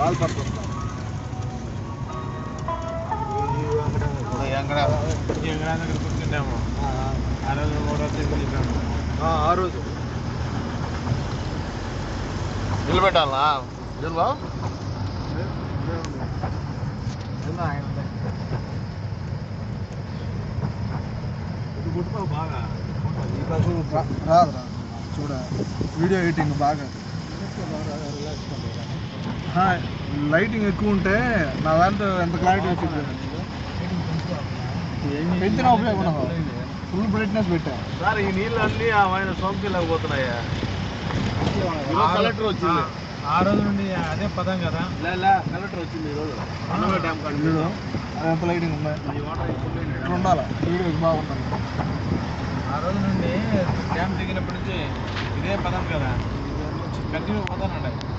వాళ్ళు పడుతుంది దగ్గర కూర్చుంటాము ఆ రోజు కూడా చెప్పాము ఆ రోజు నిలబెట్టాలా నిల్వా గుట్టుకో బాగా రాదు చూడ వీడియో ఎడిటింగ్ బాగా లైటింగ్ ఎక్కువ ఉంటే నా దాంట్లో ఎంత క్లారిటీ వచ్చింది పెంచిన ఉపయోగం ఫుల్ బ్రైట్నెస్ పెట్టా సార్ ఈ నీళ్ళు అన్నీ ఆయన సోంకిలేకపోతున్నాయా కలెక్టర్ వచ్చింది ఆ రోజు నుండి అదే పదం కదా కలెక్టర్ వచ్చింది ఈరోజు డ్యామ్ వీడియో అది ఎంత లైటింగ్ ఉన్నాయి ఇట్లా ఉండాలి వీడియోకి బాగుంటుంది ఆ రోజు నుండి డ్యామ్ దిగినప్పటి నుంచి ఇదే పదం కదా కంటిన్యూ పోతానండి